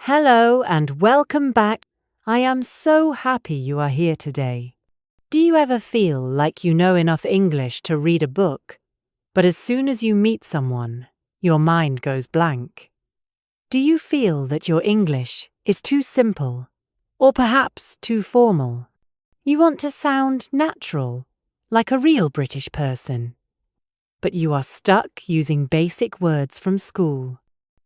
Hello and welcome back. I am so happy you are here today. Do you ever feel like you know enough English to read a book, but as soon as you meet someone, your mind goes blank? Do you feel that your English is too simple, or perhaps too formal? You want to sound natural, like a real British person, but you are stuck using basic words from school.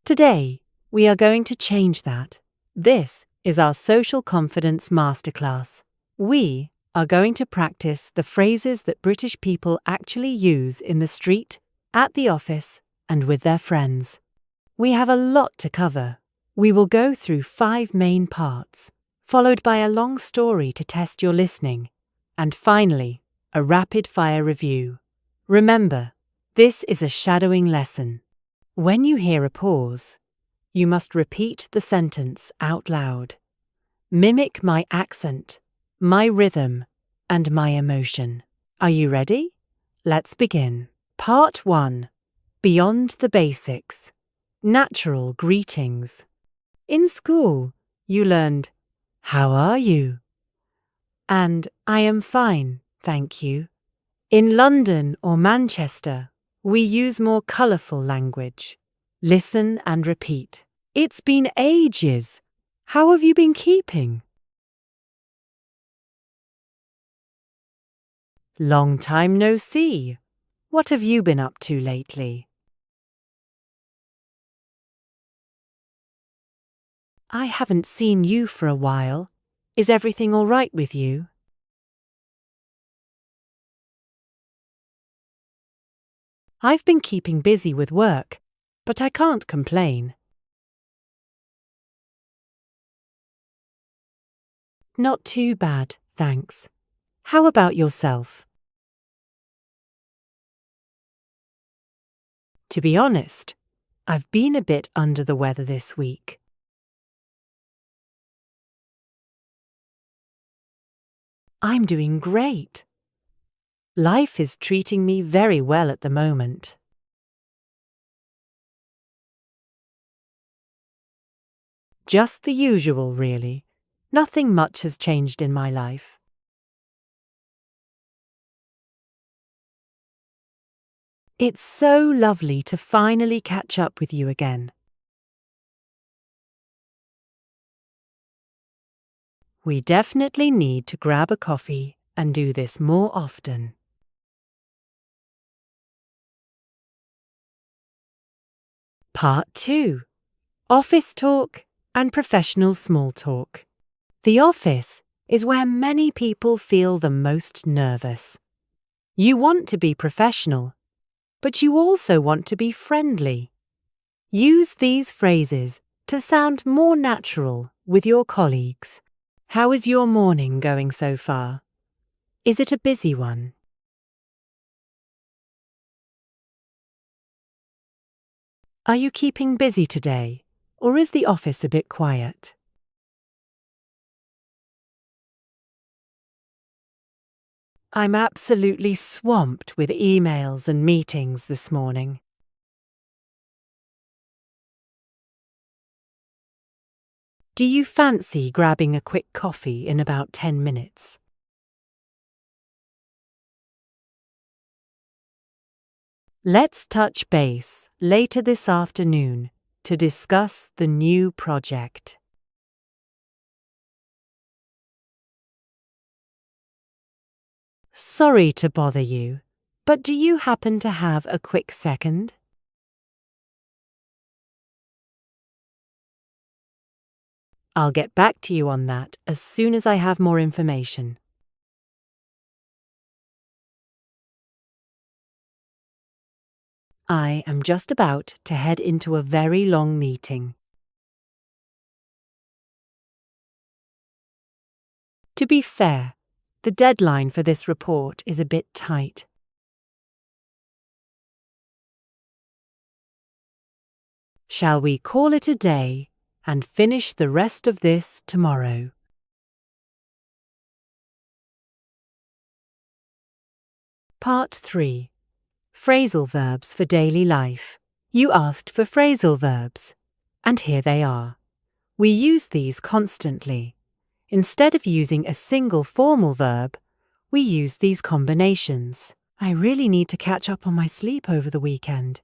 Today, we are going to change that. This is our Social Confidence Masterclass. We are going to practice the phrases that British people actually use in the street, at the office, and with their friends. We have a lot to cover. We will go through 5 main parts, followed by a long story to test your listening, and finally, a rapid-fire review. Remember, this is a shadowing lesson. When you hear a pause, you must repeat the sentence out loud. Mimic my accent, my rhythm, and my emotion. Are you ready? Let's begin. Part 1. Beyond the basics. Natural greetings. In school, you learned, "How are you?" and "I am fine, thank you." In London or Manchester, we use more colourful language. Listen and repeat. It's been ages. How have you been keeping? Long time no see. What have you been up to lately? I haven't seen you for a while. Is everything all right with you? I've been keeping busy with work, but I can't complain. Not too bad, thanks. How about yourself? To be honest, I've been a bit under the weather this week. I'm doing great. Life is treating me very well at the moment. Just the usual, really. Nothing much has changed in my life. It's so lovely to finally catch up with you again. We definitely need to grab a coffee and do this more often. Part 2. Office talk and professional small talk. The office is where many people feel the most nervous. You want to be professional, but you also want to be friendly. Use these phrases to sound more natural with your colleagues. How is your morning going so far? Is it a busy one? Are you keeping busy today, or is the office a bit quiet? I'm absolutely swamped with emails and meetings this morning. Do you fancy grabbing a quick coffee in about 10 minutes? Let's touch base later this afternoon to discuss the new project. Sorry to bother you, but do you happen to have a quick second? I'll get back to you on that as soon as I have more information. I am just about to head into a very long meeting. To be fair, the deadline for this report is a bit tight. Shall we call it a day and finish the rest of this tomorrow? Part 3. Phrasal verbs for daily life. You asked for phrasal verbs, and here they are. We use these constantly. Instead of using a single formal verb, we use these combinations. I really need to catch up on my sleep over the weekend.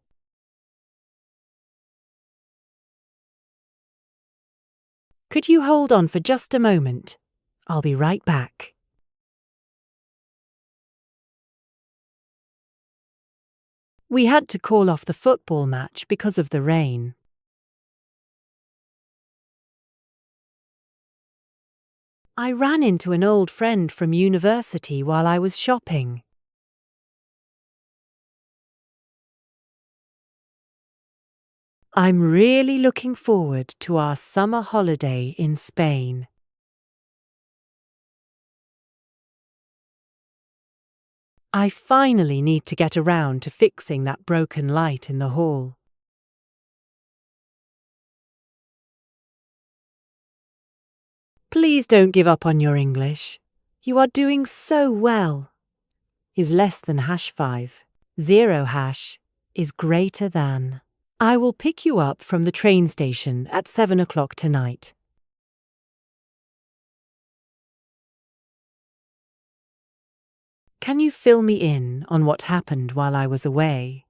Could you hold on for just a moment? I'll be right back. We had to call off the football match because of the rain. I ran into an old friend from university while I was shopping. I'm really looking forward to our summer holiday in Spain. I finally need to get around to fixing that broken light in the hall. Please don't give up on your English. You are doing so well. Is less than #5. 0# is greater than. I will pick you up from the train station at 7 o'clock tonight. Can you fill me in on what happened while I was away?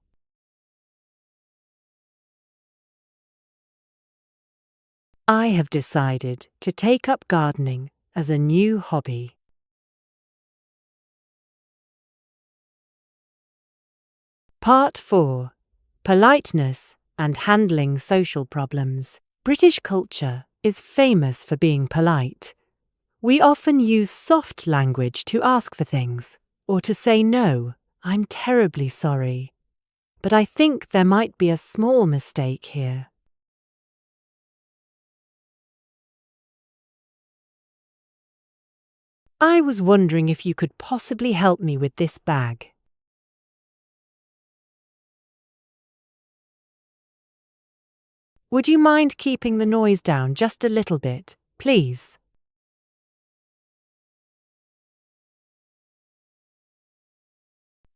I have decided to take up gardening as a new hobby. Part 4. Politeness and handling social problems. British culture is famous for being polite. We often use soft language to ask for things, or to say no, I'm terribly sorry. But I think there might be a small mistake here. I was wondering if you could possibly help me with this bag. Would you mind keeping the noise down just a little bit, please?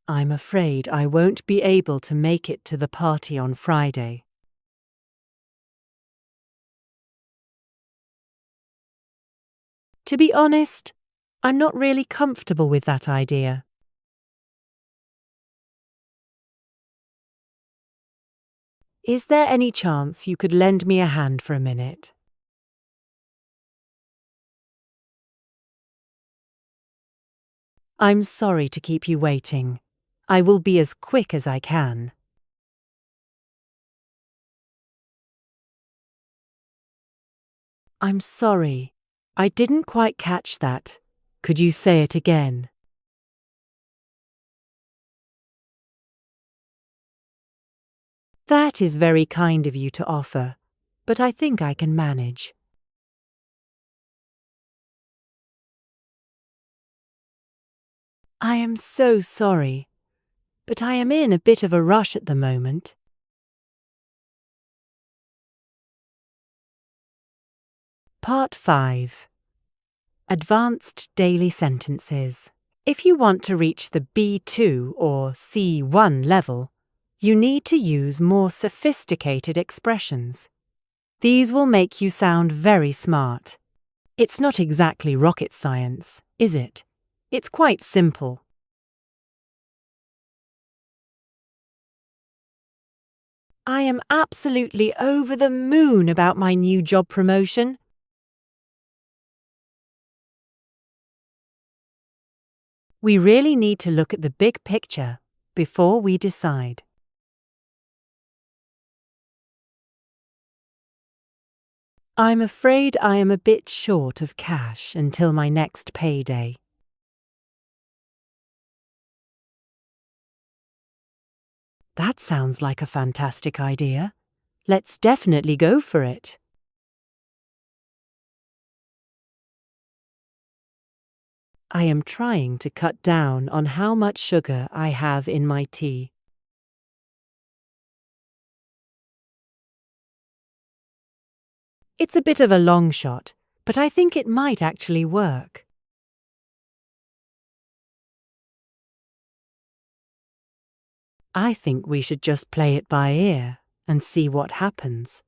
I'm afraid I won't be able to make it to the party on Friday. To be honest, I'm not really comfortable with that idea. Is there any chance you could lend me a hand for a minute? I'm sorry to keep you waiting. I will be as quick as I can. I'm sorry. I didn't quite catch that. Could you say it again? That is very kind of you to offer, but I think I can manage. I am so sorry, but I am in a bit of a rush at the moment. Part 5. Advanced Daily Sentences. If you want to reach the B2 or C1 level, you need to use more sophisticated expressions. These will make you sound very smart. It's not exactly rocket science, is it? It's quite simple. I am absolutely over the moon about my new job promotion. We really need to look at the big picture before we decide. I'm afraid I am a bit short of cash until my next payday. That sounds like a fantastic idea. Let's definitely go for it. I am trying to cut down on how much sugar I have in my tea. It's a bit of a long shot, but I think it might actually work. I think we should just play it by ear and see what happens.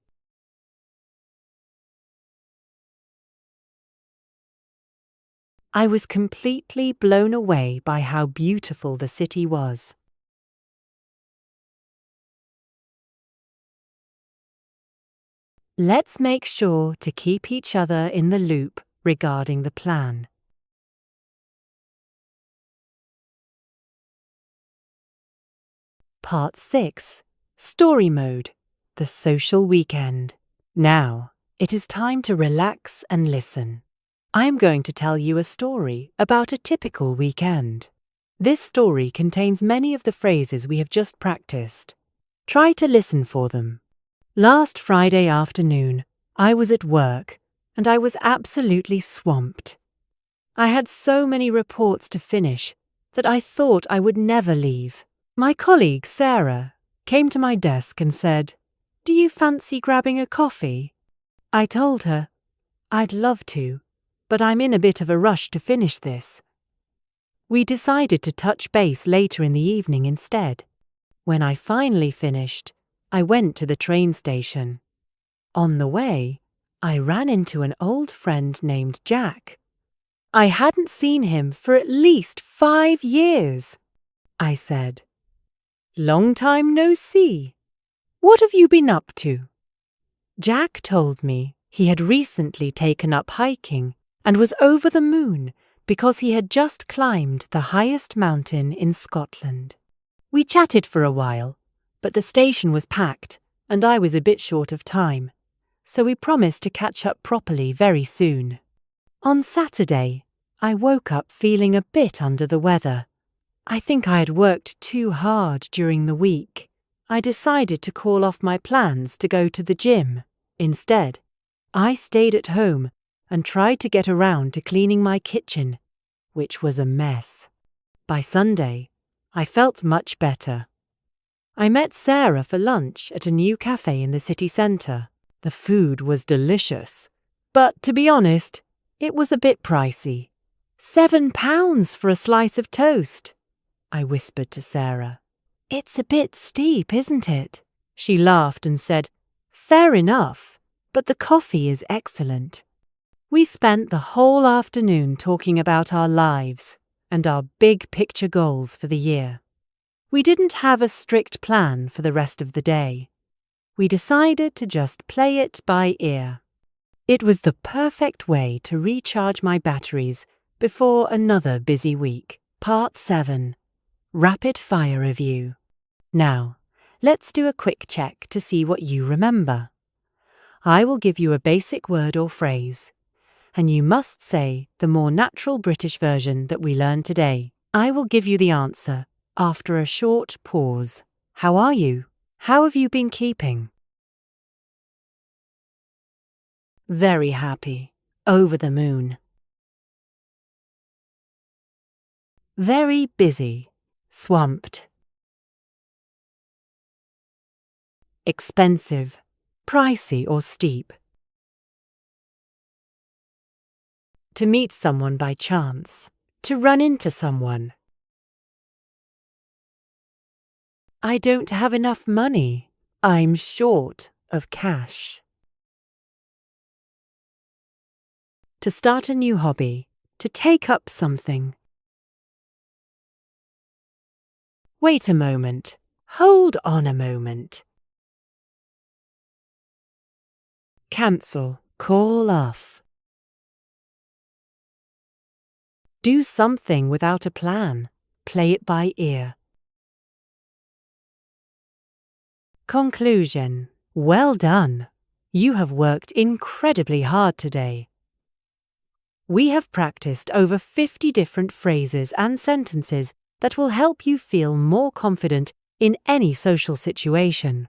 I was completely blown away by how beautiful the city was. Let's make sure to keep each other in the loop regarding the plan. Part 6. Story Mode. The Social Weekend. Now, it is time to relax and listen. I am going to tell you a story about a typical weekend. This story contains many of the phrases we have just practiced. Try to listen for them. Last Friday afternoon, I was at work and I was absolutely swamped. I had so many reports to finish that I thought I would never leave. My colleague, Sarah, came to my desk and said, "Do you fancy grabbing a coffee?" I told her, "I'd love to, but I'm in a bit of a rush to finish this." We decided to touch base later in the evening instead. When I finally finished, I went to the train station. On the way, I ran into an old friend named Jack. I hadn't seen him for at least 5 years. I said, "Long time no see. What have you been up to?" Jack told me he had recently taken up hiking and was over the moon because he had just climbed the highest mountain in Scotland. We chatted for a while, but the station was packed and I was a bit short of time, so we promised to catch up properly very soon. On Saturday, I woke up feeling a bit under the weather. I think I had worked too hard during the week. I decided to call off my plans to go to the gym. Instead, I stayed at home and tried to get around to cleaning my kitchen, which was a mess. By Sunday, I felt much better. I met Sarah for lunch at a new cafe in the city centre. The food was delicious, but to be honest, it was a bit pricey. £7 for a slice of toast, I whispered to Sarah. "It's a bit steep, isn't it?" She laughed and said, "Fair enough, but the coffee is excellent." We spent the whole afternoon talking about our lives and our big picture goals for the year. We didn't have a strict plan for the rest of the day. We decided to just play it by ear. It was the perfect way to recharge my batteries before another busy week. Part 7. Rapid Fire Review. Now, let's do a quick check to see what you remember. I will give you a basic word or phrase, and you must say the more natural British version that we learned today. I will give you the answer after a short pause. How are you? How have you been keeping? Very happy. Over the moon. Very busy. Swamped. Expensive. Pricey or steep. To meet someone by chance. To run into someone. I don't have enough money. I'm short of cash. To start a new hobby. To take up something. Wait a moment. Hold on a moment. Cancel. Call off. Do something without a plan. Play it by ear. Conclusion. Well done. You have worked incredibly hard today. We have practiced over 50 different phrases and sentences that will help you feel more confident in any social situation.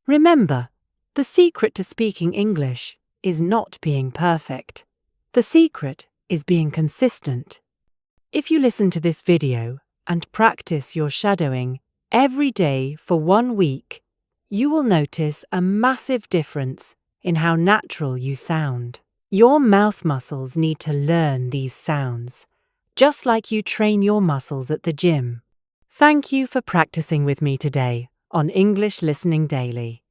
Remember, the secret to speaking English is not being perfect. The secret is being consistent. If you listen to this video and practice your shadowing every day for 1 week, you will notice a massive difference in how natural you sound. Your mouth muscles need to learn these sounds, just like you train your muscles at the gym. Thank you for practicing with me today on English Listening Daily.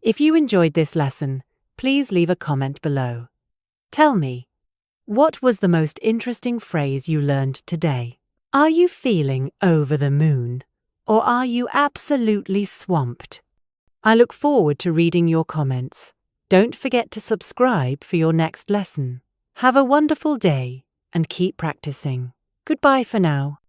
If you enjoyed this lesson, please leave a comment below. Tell me, What was the most interesting phrase you learned today? Are you feeling over the moon? Or are you absolutely swamped? I look forward to reading your comments. Don't forget to subscribe for your next lesson. Have a wonderful day and keep practicing. Goodbye for now.